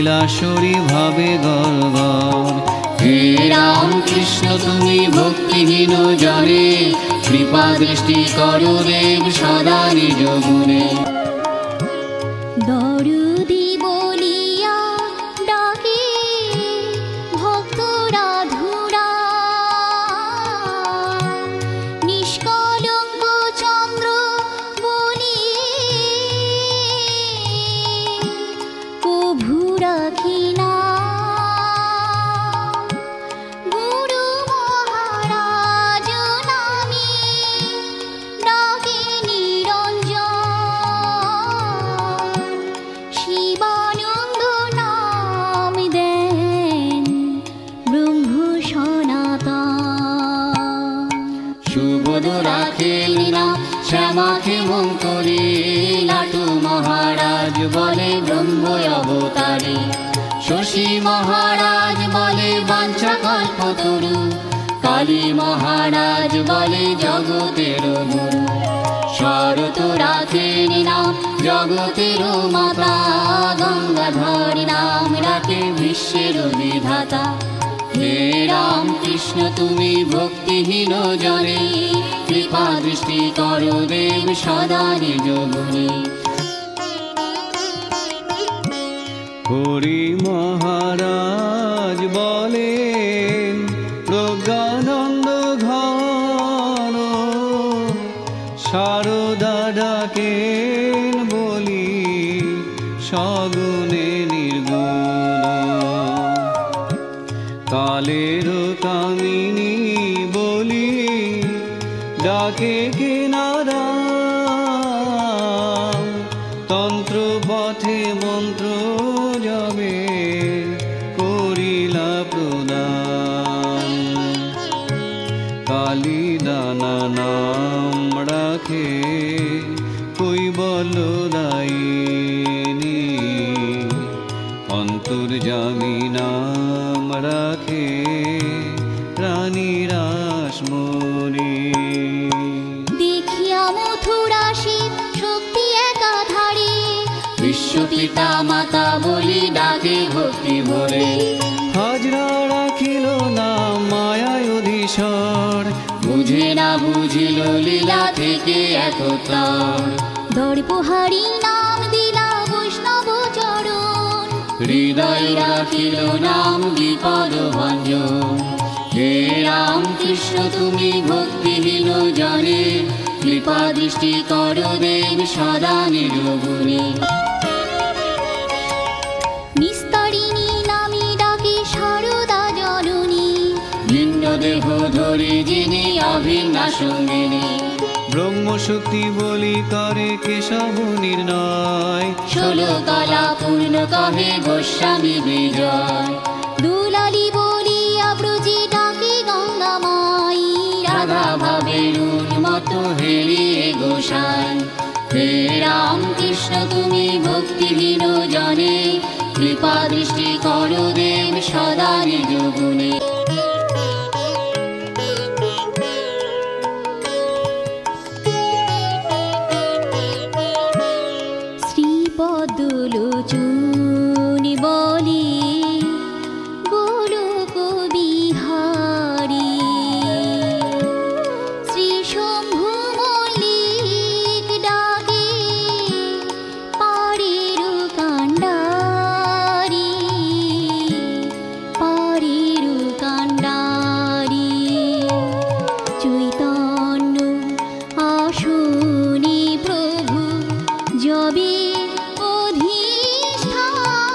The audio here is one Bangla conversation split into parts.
লীলাশরী ভাবে গড়গড়। হে রাম কৃষ্ণ তুমি ভক্তিহীন জনে, কৃপা দৃষ্টি করো দেব সদা নিজ গুণে। দরদি বলিয়া ডাকে ভক্তরা ধুরা, নিষ্কলঙ্ক চন্দ্র বলি কভু রাখি না। গুরু মহারাজ নামে ডাকে নিরঞ্জন, শিবানন্দ নাম দেন ব্রহ্ম সনাতন। সুবোধ রাখেন না শ্যামাকে মন করে, লাটু মহারাজ বলে ব্রহ্ম অবতারে। শশী মহারাজ বলে বাঞ্ছা কল্পতরু, কালী মহারাজ বলে জগতের গুরু। শরৎ রাখেন নাম জগতের মাতা, গঙ্গাধর নাম রাখে বিশ্বের বিধাতা। হে রাম কৃষ্ণ তুমি ভক্তিহীন জনে, কৃপা দৃষ্টি করো দেব সদা নিজ গুণে। হরি মহারাজ বলেন প্রজ্ঞানন্দ ঘন, শারদা ডাকেন বলি সগুণে নির্গুণ। কালের কামিনী বলি ডাকে কিনারা, তন্ত্র পথে মন্ত্র যাবে করিলা প্রদান। কালী দানা নাম রাখে কৈবল্যদায়িনী, অন্তর্যামী নাম রাখে রানী রাসমণি। দেখিয়া মথুরা শিব শক্তি একাধারে, বিশ্বপিতা মাতা বলি ডাকে ভক্তি ভরে। হাজরা রাখিল নাম মায়ায় অধীশ্বর, বুঝে না বুঝিল লীলা থেকে একতর। দর্পহারি নাম দিলা বৈষ্ণব চরণ, হৃদয় রাখিল নাম বিপদ ভঞ্জন। হে রাম কৃষ্ণ তুমি ভক্তিহীন জনে, কৃপা দৃষ্টি করো দেব সদা নিজ গুণে। নিস্তারিণী নামে ডাকে শারদা জননী, ভিন্ন দেহ ধরে যিনি অভিন্ন সঙ্গিনী। ব্রহ্মশক্তি বলি করে কেশব নির্ণয়, 16 কলা পূর্ণ কহে গোস্বামী বিজয়। দুলালি বলিয়া ব্রজে ডাকে গঙ্গা মাই, রাধা ভাবের উন্মত হেরিয়ে গোসাই। হে রাম কৃষ্ণ তুমি ভক্তিহীন জনে, কৃপা দৃষ্টি করো দেব সদা নিজ গুণে। শ্রীপদলোচন বলি গোলক বিহারী, শ্রী শম্ভু মল্লিক ডাকে পারের কাণ্ডারি, পারের কাণ্ডারি। চৈতন্য আসনে প্রভু যবে অধিষ্ঠান,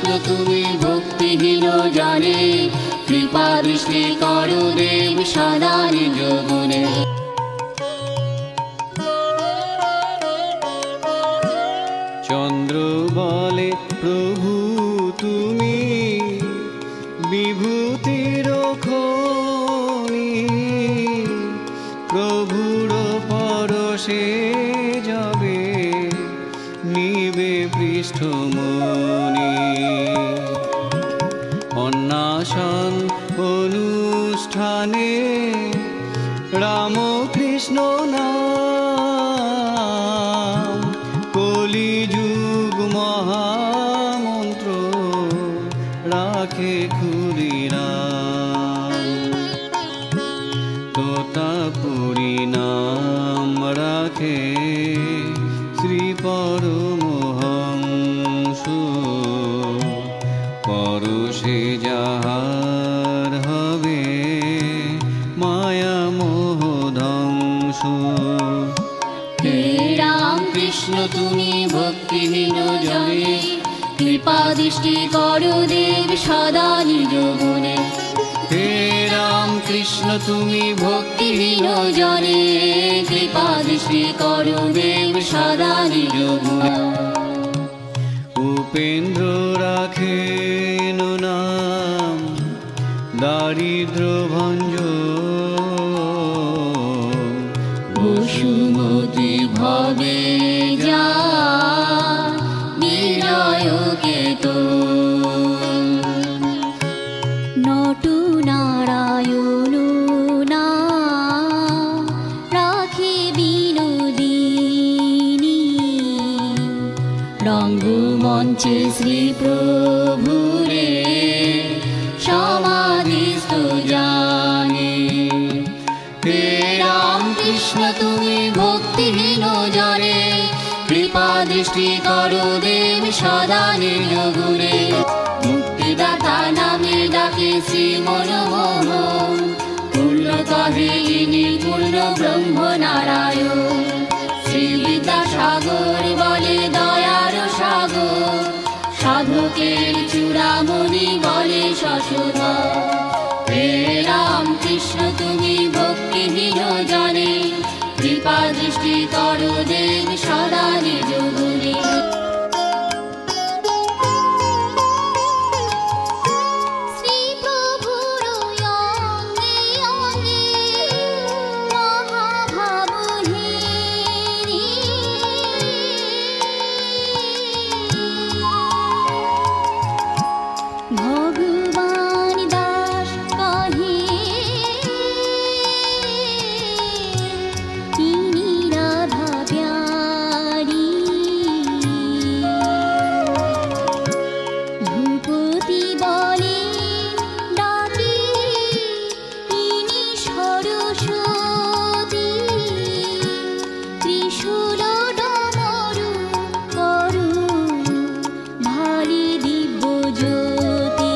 কৃষ্ণ তুমি ভক্তিহীন জনে কৃপা দৃষ্টি করো দেব সদা নিজ গুণে। চন্দ্র বলে প্রভু তুমি বিভূতির খনি, প্রভুর পরশে যাবে নিবে পৃষ্ঠমণি। অন্নাসন অনুষ্ঠানে রামকৃষ্ণ নাম, কলিযুগ মহামন্ত্র রাখে ক্ষুদিরাম। তোতাপুরী নাম রাখে শ্রী পরমহংস, পরশে যাহার হবে মায়া মোহ ধ্বংস। হে রাম কৃষ্ণ তুমি ভক্তিহীন জনে কৃপা দৃষ্টি করো দেব সদা নিজ গুণে। হে রাম কৃষ্ণ তুমি ভক্তিহীন জনে কৃপা দৃষ্টি করো দেব সদা নিজ গুণে। উপেন্দ্র রাখেন নাম দারিদ্র ভঞ্জন, বসুমতী ভবে যা বিজয় কেতন। নটু নারায়ণ নাম রাখে বিনোদিনী, রঙ্গমঞ্চে শ্রী প্রভুরে সমাধিস্থ জানে। হে রাম কৃষ্ণ তুমি ভক্তিহীন জনে কৃপা দৃষ্টি করো দেব সদা নিজ গুণে। মুক্তিদাতা নামে ডাকে শ্রী মনমোহন, পূর্ণ কহে ইনি পূর্ণ ব্রহ্ম নারায়ণ। শ্রী বিদ্যাসাগর বলে দয়ার সাগর, সাধকের চূড়ামণি বলে শশধর। হে রাম কৃষ্ণ তুমি ভক্তিহীন জনে কৃপা দৃষ্টি করো দেব সদা নিজ গুণে। শ্রী প্রভুর অঙ্গে অঙ্গে মহাভাব হেরি, ভগবান দাস কহে তিনি রাধা প্যারি। ভূপতি বলে ডাকে তিনি সরস্বতী, ত্রিশূল ডমরু করু ভারি দিব্য জ্যোতি।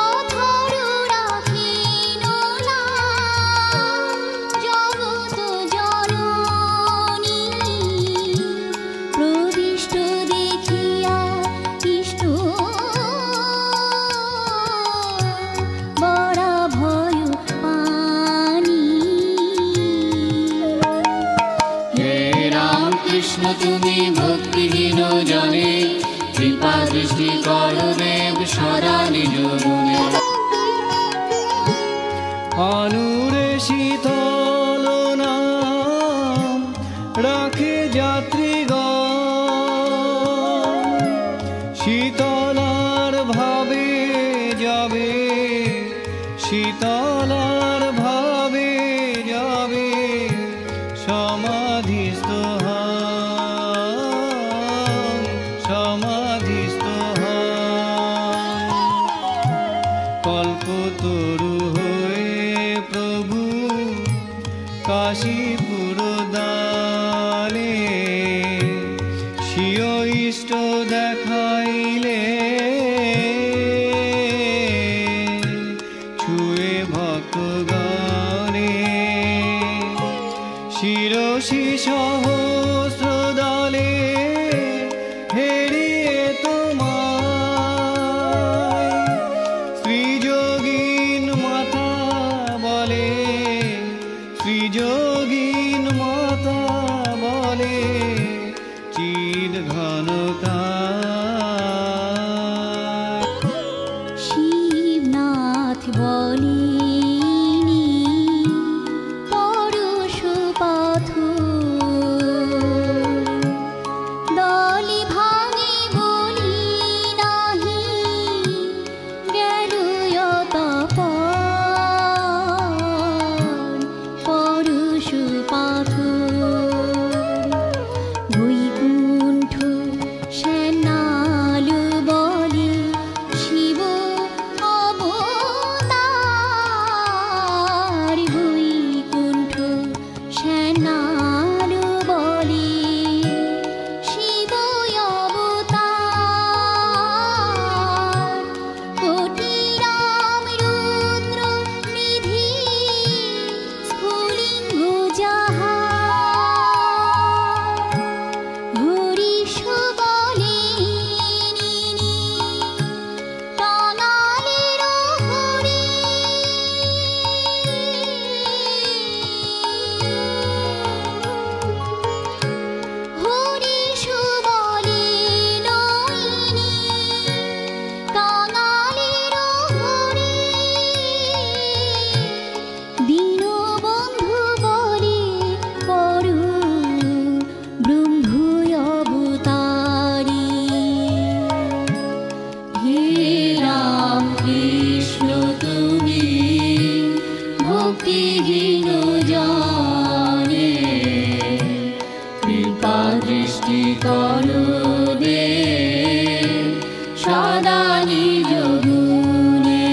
অথর রাখেন নাম জগৎ জননী, প্রবিষ্ট দেখিয়া ইষ্ট বড়া ভয় পানি। হে রাম কৃষ্ণ তুমি ভক্তিহীন জনে কৃপা দৃষ্টি করো দেব সদা নিজ গুণে। অনুরে শীতল নাম রাখে যাত্রীগণ, শীতলার ভাবে যাবে শীতলার ভাবে যাবে সমাধিস্থ হন, সমাধিস্থ হন। কল্পতরু হয়ে প্রভু কাশীপুর দানে, স্বীয় ইষ্ট দেখাইলে ছুঁয়ে ভক্তগণে। শিরসি সহস্র দলে হেরিয়ে তো করো দে সদা নিজ গুণে।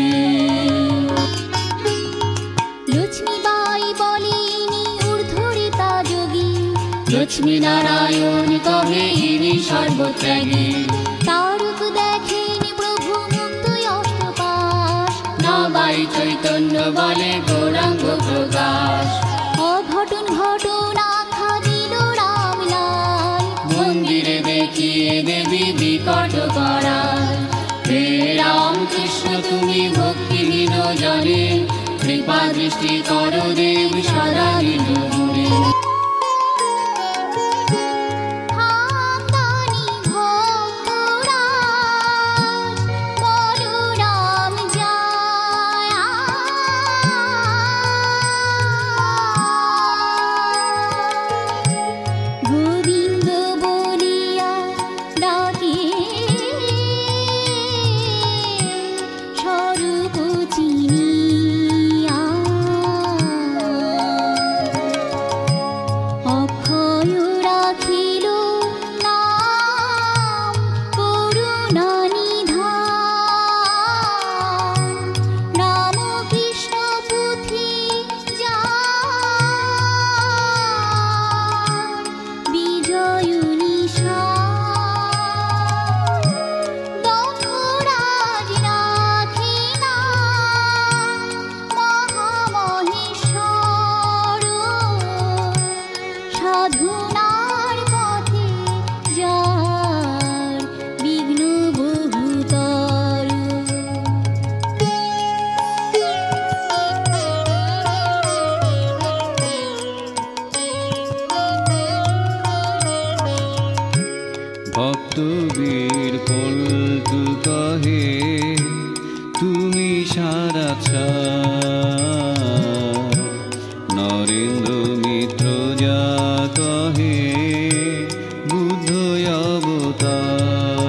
লক্ষ্মীবাই বলেনি ঊর্ধ্বরিতা যোগী, লক্ষ্মী নারায়ণ কহে ইনি সর্বত্যাগী। তারক দেখেনি প্রভু মুক্ত অষ্টপাশ, নবাই চৈতন্য বলে গৌরাঙ্গ প্রকাশ। অঘটন ঘটনা খাদিল রামলাল, মন্দিরে দেখিয়ে দেবী বিকট করাল। হে রাম কৃষ্ণ তুমি ভক্তিহীন জনে, কৃপা দৃষ্টি করো দেব সদা নিজ গুণে। হাতানি ভক্তরাজ, বলো রাম যায়। গোবিন্দ বলিয়া ডাকে স্বরূপ চিনিয়া, অক্ষয় রাখিল নাম করুণা নিধান, রামকৃষ্ণ পুঁথি যার বিজয় নিশান। দক্ষরাজ রাখে না মহামহেশ্বর, সাধনার পথে যার বিঘ্ন বহুতর। ভক্ত বীর পল্টু কহে তুমি সারা নরেন্দ্র মিত্র যা কহে বুদ্ধ অবতার।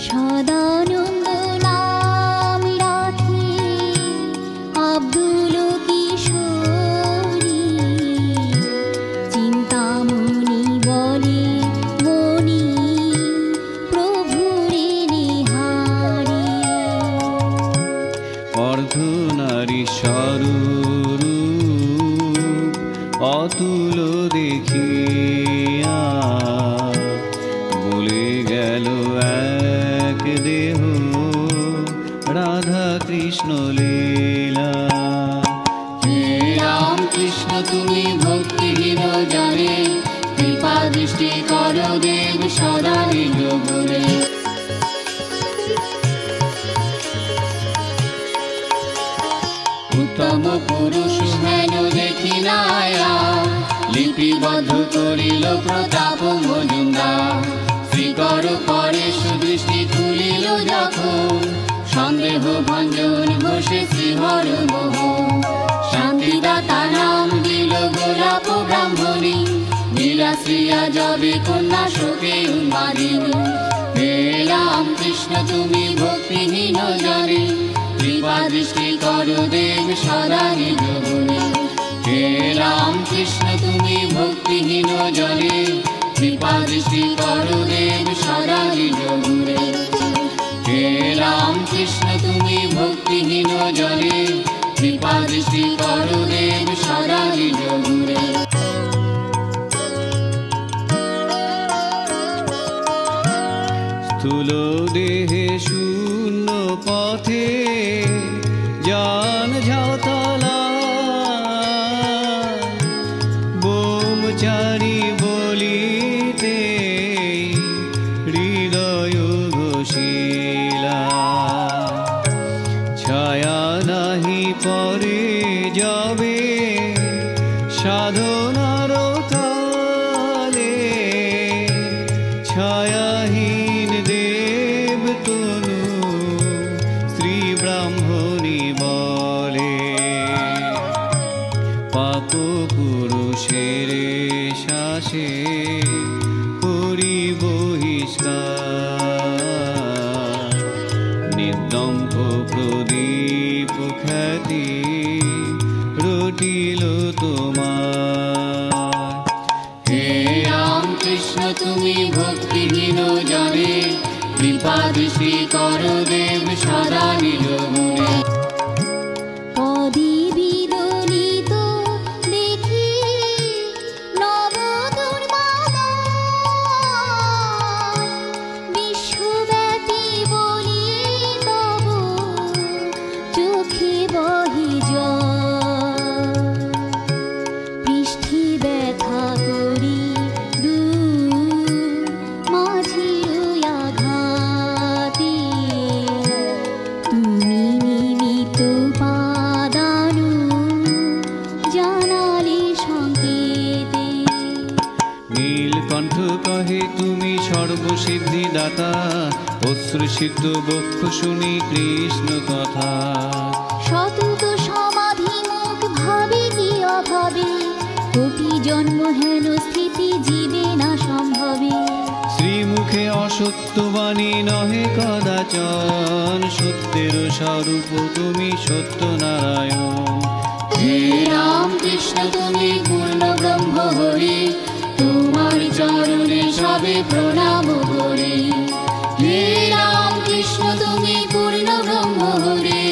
সদানন্দ নাম রাখে আব্দুল কিশোরী, চিন্তামণি বলে মণি প্রভুরে নিহারি। অর্ধনারী স্বরূপ অতুল দেখিয়া, বলে গেল এক দেহ রাধা কৃষ্ণ লীলা। হে রাম কৃষ্ণ তুমি ভক্তিহীন জনে, কৃপা দৃষ্টি করো দেব সদা নিজ গুণে। উত্তম পুরুষ হেন দেখি নায়া, লিপিবদ্ধ করিল প্রতাপ মজুমদার। শ্রীকর পরে সুদৃষ্টি খুলিল যখন, সন্দেহ ভঞ্জন ঘোষে শ্রীহর মোহ। শান্তিদাতা নাম দিল গোলাপ ব্রাহ্মণী, নিরাশ্রিয়া যবে কন্যা শোকে উন্মাদিনী। হে রাম কৃষ্ণ তুমি ভক্তিহীন জনে, কৃপা দৃষ্টি করো দেব সদা নিজ গুণে। হে রাম কৃষ্ণ তুমি ভক্তিহীন জনে, কৃপা দৃষ্টি করো দেব সদা নিজ গুণে। হে রাম কৃষ্ণ তুমি ভক্তিহীন জনে, কৃপা দৃষ্টি করো দেব সদা নিজ গুণে। স্থূল দেহে শূন্য পথে জান ঝাতলা, বোমচারি বলিতে হৃদয় ঘোষিলা। ছায়া নাহি পরে যাবে সাধনার কালে, ছায়াহীন দেব তনু শ্রী ব্রাহ্মণী বলে। পাপ পুরুষের শ্বাসে করি বহিষ্কার, নির্দম্ভ প্রদীপ খ্যাতি রটিল তোমার। হে রাম দৃষ্টি কর দেব সদা নিজ গুণে। পদে বিদলিত দেখি নব দুর্বাদা, বিশ্বব্যাপী বলি তব চোখে বহি জল। পৃষ্ঠে ব্যথা করি দূর মাঝির আঘাতে, তুমি নিমিত পাদানু জানালে সংকেতে। নীলকণ্ঠ কহে তুমি সর্বসিদ্ধি দাতা, অশ্রুসিদ্ধ বক্ষ শুনি কৃষ্ণ কথা। শতত সমাধি মুখ ভাবে কি অভাবে, কোটি জন্ম হেন স্থিতি জীবে না সম্ভবে। শ্রীমুখে অসত্যবাণী নহে কদাচন, সত্যের স্বরূপ তুমি সত্যনারায়ণ। হে রাম কৃষ্ণ তুমি পূর্ণ ব্রহ্ম হরি, তোমার চরণে সবে প্রণাম করি। হে রাম কৃষ্ণ তুমি পূর্ণ ব্রহ্ম হরি,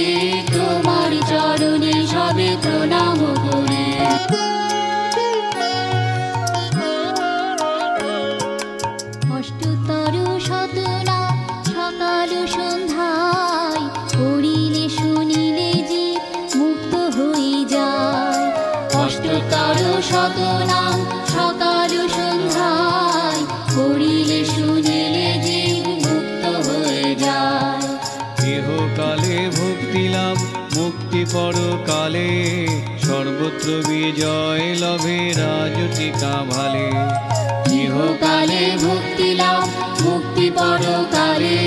তোমার চরণে সবে প্রণাম করি। অষ্টতর শতনা সকাল সন্ধ্যায়, পড়িলে শুনিলে যে মুক্ত হয়ে যায়। অষ্টতর শতনাম সকাল সন্ধ্যায়, পড়িলে শুনিলে জীব মুক্ত হয়ে যায়। ইহকালে ভক্তি লাভ মুক্তি পরকালে, সর্বত্র বিজয় লভে রাজটিকা ভালে। ইহকালে ভক্তি লাভ মুক্তি পরকালে,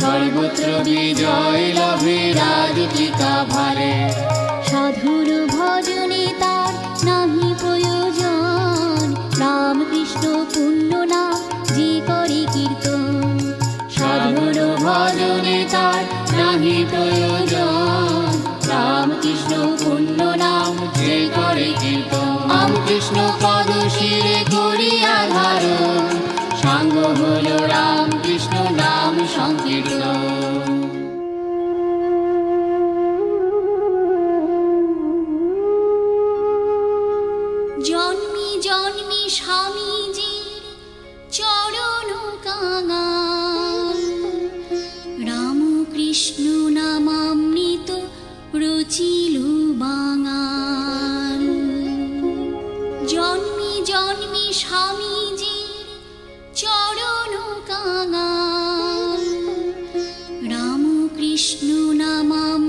সর্বত্র বিজয় লাভে রাজটিকা ভালে। সাধুর ভজনে তার নাহি প্রয়োজন, রামকৃষ্ণ পুণ্য নাম যে করে কীর্তন। সাধুর ভজনে তার নাহি প্রয়োজন, রামকৃষ্ণ পুণ্য নাম যে করে কীর্তন। রামকৃষ্ণ পদ শিরে করিয়া ধারণ, সাঙ্গ হল রামকৃষ্ণ নাম সংকীর্তন। জন্মি জন্মি স্বামীজির চরণ কাঙাল, রামকৃষ্ণ নামামৃত রচিল বাঙাল। জন্মি জন্মি স্বামীজির চরণ কাঙাল, রামকৃষ্ণ নামামৃত